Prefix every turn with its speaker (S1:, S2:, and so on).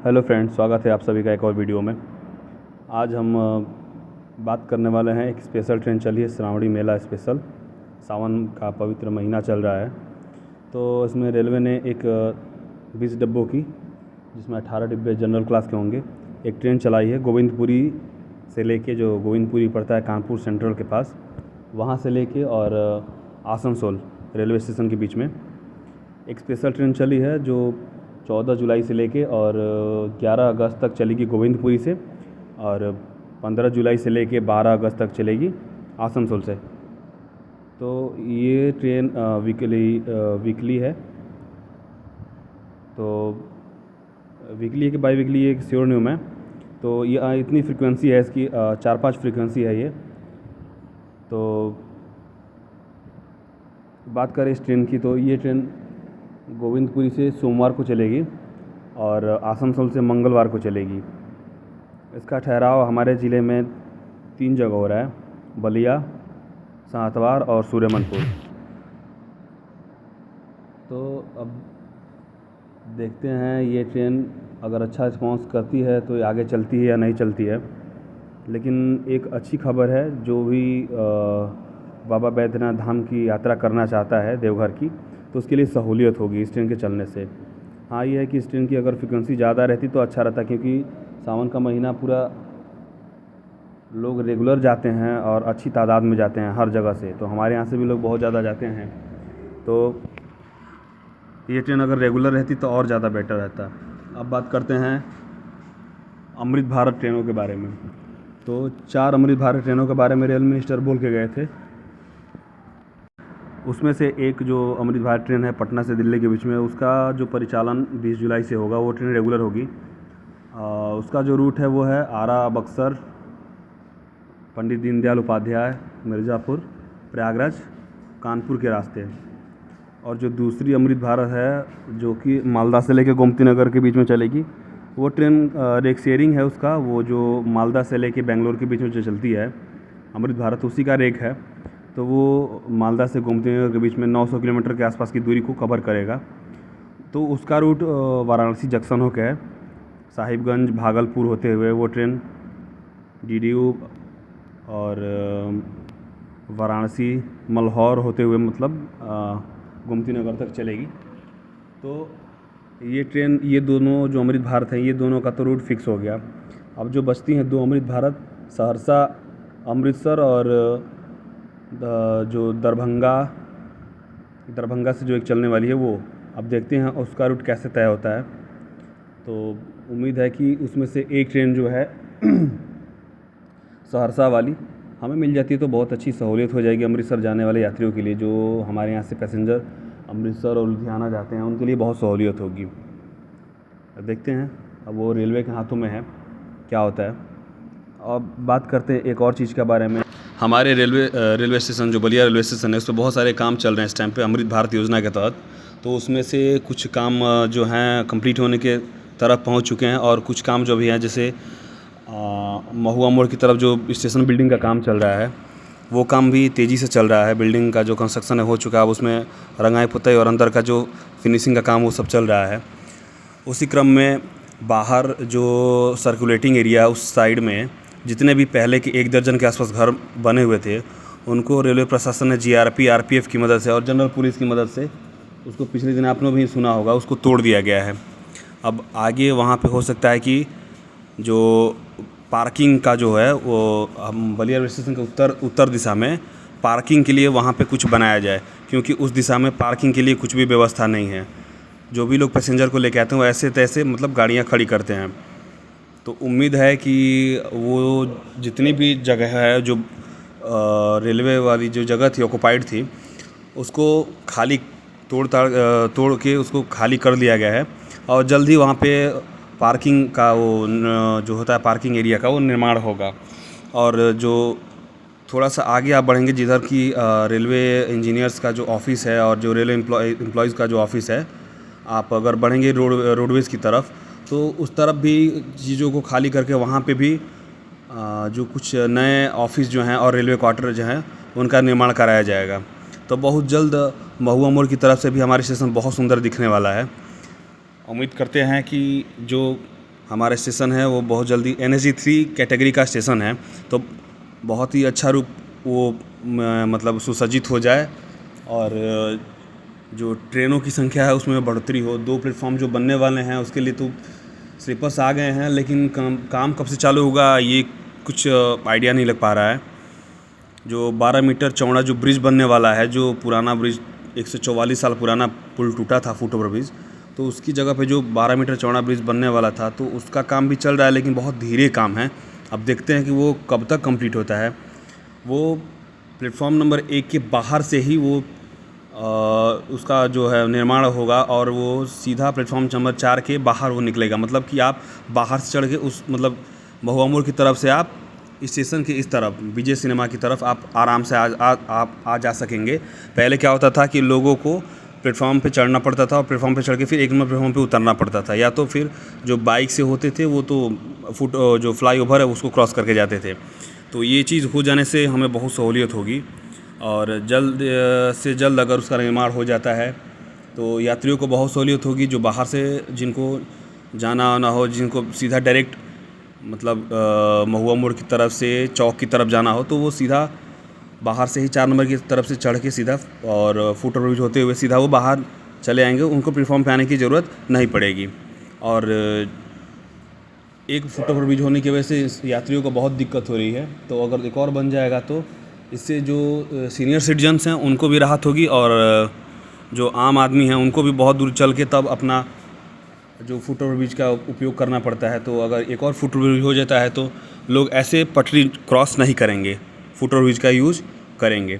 S1: Hello friends, स्वागत है आप सभी का एक और वीडियो में। आज हम बात करने वाले हैं। एक स्पेशल ट्रेन चली है, श्रावणी मेला स्पेशल। सावन का पवित्र महीना चल रहा है, तो इसमें रेलवे ने एक 20 डिब्बों की, जिसमें 18 डिब्बे जनरल क्लास के होंगे, एक ट्रेन चलाई है। गोविंदपुरी से लेके, जो गोविंदपुरी पड़ता है कानपुर सेंट्रल के पास, वहाँ से लेके और आसनसोल रेलवे स्टेशन के बीच में एक स्पेशल ट्रेन चली है, जो 14 जुलाई से लेके और 11 अगस्त तक चलेगी गोविंदपुरी से, और 15 जुलाई से लेके 12 अगस्त तक चलेगी आसनसोल से। तो ये ट्रेन वीकली है। तो वीकली है कि बाई वीकली, ये श्योर नहीं हूँ मैं। तो ये इतनी फ्रीक्वेंसी है इसकी, 4-5 फ्रीक्वेंसी है ये। तो बात करें इस ट्रेन की, तो ये ट्रेन गोविंदपुरी से सोमवार को चलेगी और आसनसोल से मंगलवार को चलेगी। इसका ठहराव हमारे ज़िले में 3 जगह हो रहा है: बलिया, सातवार और सूर्यमनपुर। तो अब देखते हैं ये ट्रेन अगर अच्छा रिस्पॉन्स करती है तो ये आगे चलती है या नहीं चलती है। लेकिन एक अच्छी खबर है, जो भी बाबा बैद्यनाथ धाम की यात्रा करना चाहता है देवघर की, तो उसके लिए सहूलियत होगी इस ट्रेन के चलने से। हाँ, ये है कि इस ट्रेन की अगर फ्रिक्वेंसी ज़्यादा रहती तो अच्छा रहता, क्योंकि सावन का महीना पूरा लोग रेगुलर जाते हैं और अच्छी तादाद में जाते हैं हर जगह से। तो हमारे यहाँ से भी लोग बहुत ज़्यादा जाते हैं। तो ये ट्रेन अगर रेगुलर रहती तो और ज़्यादा बेटर रहता। अब बात करते हैं अमृत भारत ट्रेनों के बारे में। तो 4 अमृत भारत ट्रेनों के बारे में रेल मिनिस्टर बोल के गए थे। उसमें से एक जो अमृत भारत ट्रेन है पटना से दिल्ली के बीच में, उसका जो परिचालन 20 जुलाई से होगा, वो ट्रेन रेगुलर होगी। उसका जो रूट है वो है आरा, बक्सर, पंडित दीनदयाल उपाध्याय, मिर्ज़ापुर, प्रयागराज, कानपुर के रास्ते। और जो दूसरी अमृत भारत है, जो कि मालदा से लेकर गोमती नगर के बीच में चलेगी, वो ट्रेन रेक शेयरिंग है उसका। वो जो मालदा से लेकर बेंगलोर के बीच में जो चलती है अमृत भारत, उसी का रेक है। तो वो मालदा से गोमती नगर के बीच में 900 किलोमीटर के आसपास की दूरी को कवर करेगा। तो उसका रूट वाराणसी जंक्शन होकर है, साहिबगंज, भागलपुर होते हुए वो ट्रेन डीडीयू और वाराणसी, मल्हौर होते हुए, मतलब गोमती नगर तक चलेगी। तो ये ट्रेन, ये दोनों जो अमृत भारत हैं, ये दोनों का तो रूट फिक्स हो गया। अब जो बचती हैं 2 अमृत भारत, सहरसा, अमृतसर, और जो दरभंगा से जो एक चलने वाली है, वो अब देखते हैं उसका रूट कैसे तय होता है। तो उम्मीद है कि उसमें से एक ट्रेन जो है सहरसा वाली हमें मिल जाती है तो बहुत अच्छी सहूलियत हो जाएगी अमृतसर जाने वाले यात्रियों के लिए। जो हमारे यहाँ से पैसेंजर अमृतसर और लुधियाना जाते हैं, उनके लिए बहुत सहूलियत होगी। देखते हैं, अब वो रेलवे के हाथों में है क्या होता है। अब बात करते हैं एक और चीज़ के बारे में। हमारे रेलवे स्टेशन, जो बलिया रेलवे स्टेशन है, उस पर बहुत सारे काम चल रहे हैं इस टाइम पे अमृत भारत योजना के तहत। तो उसमें से कुछ काम जो हैं कंप्लीट होने के तरफ पहुंच चुके हैं, और कुछ काम जो भी हैं, जैसे महुआ मोड़ की तरफ जो स्टेशन बिल्डिंग का काम चल रहा है, वो काम भी तेज़ी से चल रहा है। बिल्डिंग का जो कंस्ट्रक्शन है हो चुका है, उसमें रंगाई पुताई और अंदर का जो फिनिशिंग का काम, वो सब चल रहा है। उसी क्रम में बाहर जो सर्कुलेटिंग एरिया, उस साइड में जितने भी पहले के 1 दर्जन के आसपास घर बने हुए थे, उनको रेलवे प्रशासन ने जीआरपी, आरपीएफ की मदद से और जनरल पुलिस की मदद से, उसको पिछले दिन आपने भी सुना होगा, उसको तोड़ दिया गया है। अब आगे वहाँ पे हो सकता है कि जो पार्किंग का जो है, वो हम बलिया रेलवे स्टेशन के उत्तर दिशा में पार्किंग के लिए वहाँ पे कुछ बनाया जाए, क्योंकि उस दिशा में पार्किंग के लिए कुछ भी व्यवस्था नहीं है। जो भी लोग पैसेंजर को लेके आते हैं, वो ऐसे तैसे मतलब गाड़ियाँ खड़ी करते हैं। तो उम्मीद है कि वो जितनी भी जगह है, जो रेलवे वाली जो जगह थी, ऑक्युपाइड थी, उसको खाली तोड़ के उसको खाली कर दिया गया है। और जल्द ही वहाँ पे पार्किंग का वो जो होता है पार्किंग एरिया का, वो निर्माण होगा। और जो थोड़ा सा आगे आप बढ़ेंगे, जिधर की रेलवे इंजीनियर्स का जो ऑफ़िस है और जो रेलवे एम्प्लॉयज़ का जो ऑफ़िस है, आप अगर बढ़ेंगे रोडवेज़ की तरफ, तो उस तरफ भी चीज़ों को खाली करके वहाँ पे भी जो कुछ नए ऑफ़िस जो हैं और रेलवे क्वार्टर जो हैं, उनका निर्माण कराया जाएगा। तो बहुत जल्द महुआ मोड़ की तरफ से भी हमारा स्टेशन बहुत सुंदर दिखने वाला है। उम्मीद करते हैं कि जो हमारा स्टेशन है वो बहुत जल्दी NSD 3 कैटेगरी का स्टेशन है, तो बहुत ही अच्छा रूप वो मतलब सुसज्जित हो जाए और जो ट्रेनों की संख्या है उसमें बढ़ोतरी हो। 2 प्लेटफॉर्म जो बनने वाले हैं उसके लिए तो स्लीपर्स आ गए हैं, लेकिन काम कब से चालू होगा ये कुछ आइडिया नहीं लग पा रहा है। जो 12 मीटर चौड़ा जो ब्रिज बनने वाला है, जो पुराना ब्रिज 144 साल पुराना पुल टूटा था, फुट ओवर ब्रिज, तो उसकी जगह पे जो 12 मीटर चौड़ा ब्रिज बनने वाला था, तो उसका काम भी चल रहा है, लेकिन बहुत धीरे काम है। अब देखते हैं कि वो कब तक कंप्लीट होता है। वो प्लेटफॉर्म नंबर 1 के बाहर से ही वो उसका जो है निर्माण होगा और वो सीधा प्लेटफॉर्म नंबर 4 के बाहर वो निकलेगा। मतलब कि आप बाहर से चढ़ के उस मतलब महुआ मोड़ की तरफ से आप स्टेशन के इस तरफ विजय सिनेमा की तरफ आप आराम से आप आ जा सकेंगे। पहले क्या होता था कि लोगों को प्लेटफॉर्म पे चढ़ना पड़ता था और प्लेटफॉर्म पे चढ़ के फिर 1 नंबर प्लेटफॉर्म पे उतरना पड़ता था, या तो फिर जो बाइक से होते थे वो तो जो फ्लाईओवर है उसको क्रॉस करके जाते थे। तो ये चीज़ हो जाने से हमें बहुत सहूलियत होगी और जल्द से जल्द अगर उसका निर्माण हो जाता है तो यात्रियों को बहुत सहूलियत होगी। जो बाहर से जिनको जाना आना हो, जिनको सीधा डायरेक्ट मतलब महुआ मोड़ की तरफ से चौक की तरफ जाना हो, तो वो सीधा बाहर से ही 4 नंबर की तरफ से चढ़ के सीधा और फुट ओवर ब्रिज होते हुए सीधा वो बाहर चले आएंगे, उनको प्लेटफॉर्म पे आने की ज़रूरत नहीं पड़ेगी। और एक फुट ओवर ब्रिज होने की वजह से यात्रियों को बहुत दिक्कत हो रही है, तो अगर एक और बन जाएगा तो इससे जो सीनियर सिटीजन्स हैं उनको भी राहत होगी और जो आम आदमी हैं उनको भी बहुत दूर चल के तब अपना जो फुट ओवर ब्रिज का उपयोग करना पड़ता है। तो अगर एक और फुट ओवर ब्रिज हो जाता है तो लोग ऐसे पटरी क्रॉस नहीं करेंगे, फुट ओवर ब्रिज का यूज़ करेंगे।